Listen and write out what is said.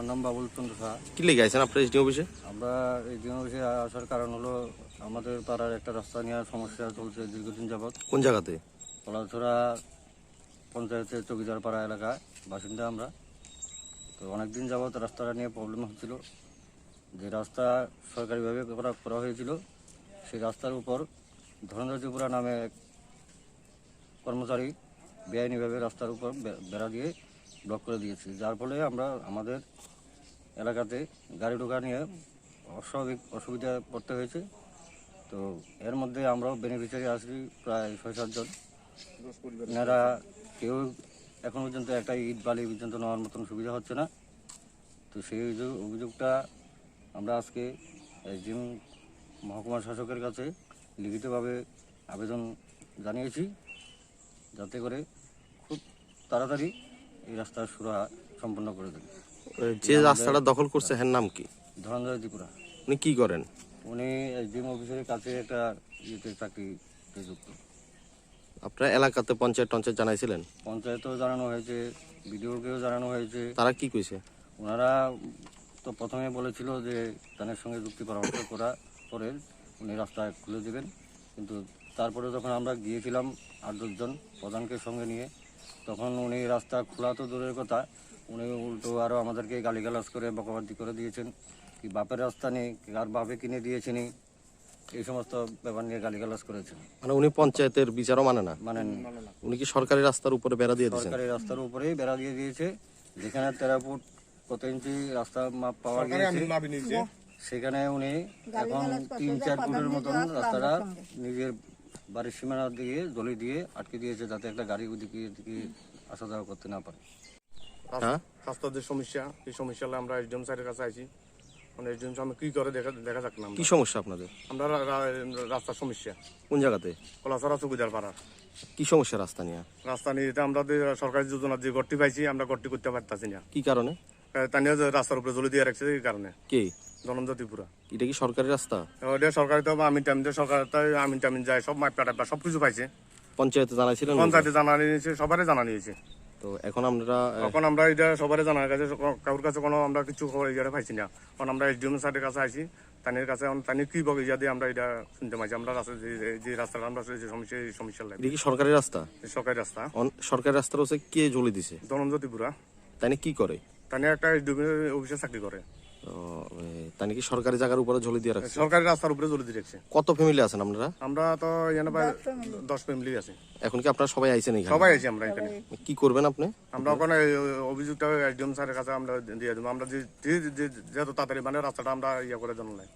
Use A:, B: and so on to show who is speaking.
A: আমার নাম বাবুল চন্দ্র শাহ।
B: কি লেগে আছেন আপনার এসডি অফিসে?
A: আমরা এই অফিসে আসার কারণ হলো আমাদের পাড়ার একটা রাস্তা নিয়ে সমস্যা চলছে দীর্ঘদিন যাবৎ।
B: কোন জায়গাতে?
A: কলাছড়া পঞ্চায়েতের চৌকিদার পাড়া এলাকায় বাসিন্দা আমরা। তো অনেকদিন যাবৎ রাস্তাটা নিয়ে প্রবলেম হচ্ছিল। যে রাস্তা সরকারিভাবে করা হয়েছিল সেই রাস্তার উপর ধরেন্দ্র ত্রিপুরা নামে এক কর্মচারী বেআইনিভাবে রাস্তার উপর বেড়া দিয়ে ব্লক করে দিয়েছে, যার ফলে আমরা আমাদের এলাকাতে গাড়ি ঢোকা নিয়ে অস্বাভাবিক অসুবিধায় পড়তে হয়েছে। তো এর মধ্যে আমরাও বেনিফিশিয়ারি আসি প্রায় 6-7 জন। এনারা কেউ এখন পর্যন্ত একটা ইট বালি পর্যন্ত নেওয়ার মতন সুবিধা হচ্ছে না। তো সেই অভিযোগটা আমরা আজকে একজন মহকুমা শাসকের কাছে লিখিতভাবে আবেদন জানিয়েছি, যাতে করে খুব তাড়াতাড়ি এই রাস্তার সুরাহা সম্পন্ন করে দেন।
B: যে রাস্তাটা দখল করছে হ্যাঁ নাম কি?
A: ধরেন্দ্র ত্রিপুরা।
B: উনি কি করেন?
A: উনি এসডিএম অফিসের কাছে একটা ইয়েতে চাকরিতে যুক্ত।
B: আপনার এলাকাতে পঞ্চায়েত জানাইছিলেন?
A: পঞ্চায়েতেও জানানো হয়েছে, বিডিওকেও জানানো হয়েছে।
B: তারা কি কইছে?
A: ওনারা তো প্রথমে বলেছিল যে তাদের সঙ্গে যুক্তি পরামর্শ করা পরে উনি রাস্তা খুলে দেবেন, কিন্তু তারপরে যখন আমরা গিয়েছিলাম 8-10 জন প্রধানকে সঙ্গে নিয়ে, তখন উনি রাস্তা খোলা তো দূরের কথা, উনি উল্টো আরও আমাদেরকে গালিগালাজ করে বকাবাদি করে দিয়েছেন। কি বাপের রাস্তা নেই, কার বাপে কিনে দিয়েছেন, এই সমস্ত ব্যাপার নিয়ে গালিগালাজ করেছেন।
B: মানে উনি পঞ্চায়েতের বিচারও মানে না?
A: মানেন।
B: উনি কি সরকারি রাস্তার উপরে বেড়া দিয়ে দিয়েছেন?
A: সরকারি রাস্তার উপরেই বেড়া দিয়ে দিয়েছে। যেখানে 13 ফুট কত ইঞ্চি রাস্তা মাপ পাওয়া গিয়েছে, সেখানে উনি এখন 3-4 ফুটের মতন রাস্তাটা নিজের বাড়ির সীমানা দিয়ে দলি দিয়ে আটকে দিয়েছে, যাতে একটা গাড়ি ওদিকে আসা যাওয়া করতে না পারে।
B: হ্যাঁ,
C: রাস্তার যে সমস্যা, এই সমস্যা হলে আমরা এসডিএম স্যারের কাছে আইছি। মানে এসডিএম সামনে কি করে দেখা যাক না।
B: কি সমস্যা আপনাদের?
C: আমরা রাস্তার সমস্যা
B: কোন জায়গাতে?
C: কলাছড়া চৌকিদার পাড়া।
B: কি সমস্যা রাস্তা নিয়ে?
C: রাস্তা নিয়ে আমরা সরকারি যোজনা যে গড়টি পাইছি আমরা গড়টি করতে পারতেছি না।
B: কি কারণে?
C: তা নিয়ে রাস্তার উপরে জলি দিয়ে রাখছে, এই কারণে।
B: কে?
C: ধনঞ্জ ত্রিপুরা।
B: এটা কি সরকারি রাস্তা?
C: ওটা সরকারি তো আমিন টাইম দিয়ে সরকার আমিন টামিন যায়, সব মাপটা সবকিছু পাইছে।
B: পঞ্চায়েতে জানাইছিলেন?
C: পঞ্চায়েতে জানা নিয়েছে, সবারই জানা নিয়েছে।
B: তো এখন আমরা
C: এখন আমরা এটা সবারই জানার কাছে, কারোর কাছে কোনো আমরা কিছু খবর ইয়ে পাইছি না। কারণ আমরা এসডিএম স্যারের কাছে আইছি, তাদের কাছে তানি কি বলে ইয়া দিয়ে আমরা এটা শুনতে পাইছি। আমরা রাস্তা যে রাস্তাটা আমরা যে সমস্যা লাগে,
B: এটা কি সরকারি রাস্তা?
C: সরকারি রাস্তা।
B: সরকারি রাস্তার হচ্ছে কে জ্বলে দিছে?
C: ধনঞ্জ ত্রিপুরা।
B: তাই কি করে?
C: তানি একটা এসডিএম অফিসে চাকরি করে।
B: তাই কি সরকারি জায়গার উপরে ঝুলে দিয়ে রাখছে?
C: সরকারি রাস্তার উপরে জলি দিয়ে রাখছে।
B: কত ফ্যামিলি আছেন আপনারা?
C: আমরা তো এখানে প্রায় 10 ফ্যামিলি আছে।
B: এখন কি আপনারা সবাই আইছেন এখানে?
C: সবাই আছি আমরা এখানে।
B: কি করবেন আপনি?
C: আমরা ওখানে অভিযোগটা এসডিএম স্যারের কাছে আমরা দিয়ে দেবো। আমরা যত তাড়াতাড়ি মানে রাস্তাটা আমরা ইয়ে করে জানাই।